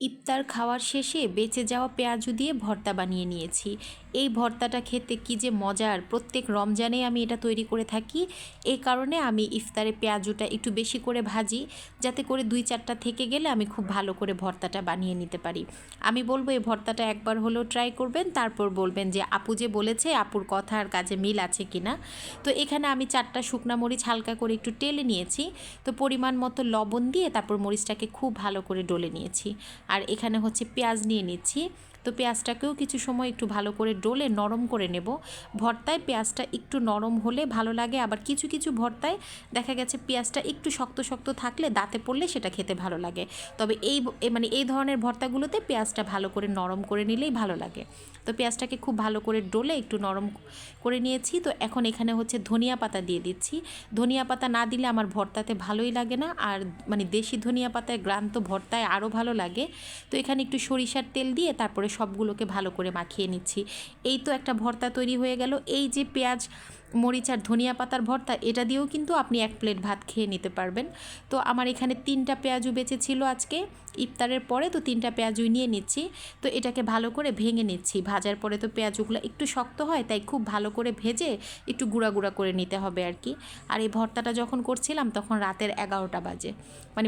ইফতার খাওয়ার শেষে বেঁচে যাওয়া পেঁয়াজু দিয়ে ভর্তা বানিয়ে নিয়েছি। এই ভর্তাটা খেতে কী যে মজার, প্রত্যেক রমজানে আমি এটা তৈরি করে থাকি। এই কারণে আমি ইফতারে পেঁয়াজুটা একটু বেশি করে ভাজি, যাতে করে 2-4টা থেকে গেলে আমি খুব ভালো করে ভর্তাটা বানিয়ে নিতে পারি। আমি বলবো এই ভর্তাটা একবার হলেও ট্রাই করবেন, তারপর বলবেন যে আপু যে বলেছে আপুর কথা আর কাজে মিল আছে কিনা। তো এখানে আমি 4টা শুকনা মরিচ হালকা করে একটু টেলে নিয়েছি। তো পরিমাণ মতো লবণ দিয়ে তারপর মরিচটাকে খুব ভালো করে ডলে নিয়েছি। আর এখানে হচ্ছে পেঁয়াজ নিয়ে নিচ্ছি। তো পেঁয়াজটাকেও কিছু সময় একটু ভালো করে ডলে নরম করে নেব। ভর্তায় পেঁয়াজটা একটু নরম হলে ভালো লাগে, আবার কিছু কিছু ভর্তায় দেখা গেছে পেঁয়াজটা একটু শক্ত শক্ত থাকলে দাঁতে পড়লে সেটা খেতে ভালো লাগে। তবে এই ধরনের ভর্তাগুলোতে পেঁয়াজটা ভালো করে নরম করে নিলেই ভালো লাগে। তো পেঁয়াজটাকে খুব ভালো করে ডলে একটু নরম করে নিয়েছি। তো এখন এখানে হচ্ছে ধনিয়া পাতা দিয়ে দিচ্ছি। ধনিয়া পাতা না দিলে আমার ভর্তাতে ভালোই লাগে না, আর দেশি ধনিয়া পাতায় গ্রান তো ভর্তায় আরও ভালো লাগে। তো এখানে একটু সরিষার তেল দিয়ে তারপরে সবগুলোকে ভালো করে মাখিয়ে নিচ্ছি। এই তো একটা ভর্তা তৈরি হয়ে গেল। এই যে পেঁয়াজ মরিচ আর ধনিয়া পাতার ভর্তা, এটা দিয়েও কিন্তু আপনি 1 প্লেট ভাত খেয়ে নিতে পারবেন। তো আমার এখানে 3টা পেঁয়াজু বেঁচে ছিল আজকে ইফতারের পরে, তো 3টা পেঁয়াজুই নিয়ে নিচ্ছি। তো এটাকে ভালো করে ভেঙে নিচ্ছি। ভাজার পরে তো পেঁয়াজগুলো একটু শক্ত হয়, তাই খুব ভালো করে ভেজে একটু গুঁড়া গুঁড়া করে নিতে হবে আর কি। আর এই ভর্তাটা যখন করছিলাম তখন রাতের 11টা বাজে,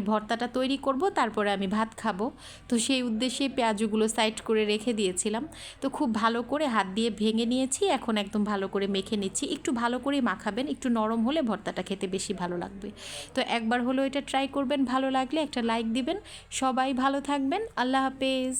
ভর্তাটা তৈরি করব তারপরে আমি ভাত খাবো। তো সেই উদ্দেশ্যে পেঁয়াজগুলো সাইড করে রেখে দিয়েছিলাম। তো খুব ভালো করে হাত দিয়ে ভেঙে নিয়েছি। এখন একদম ভালো করে মেখে নিচ্ছি। একটু ভালো করেই মাখাবেন, একটু নরম হলে ভর্তাটা খেতে বেশি ভালো লাগবে। তো একবার হলেও এটা ট্রাই করবেন, ভালো লাগলে একটা লাইক দিবেন। সবাই ভালো থাকবেন, আল্লাহ হাফেজ।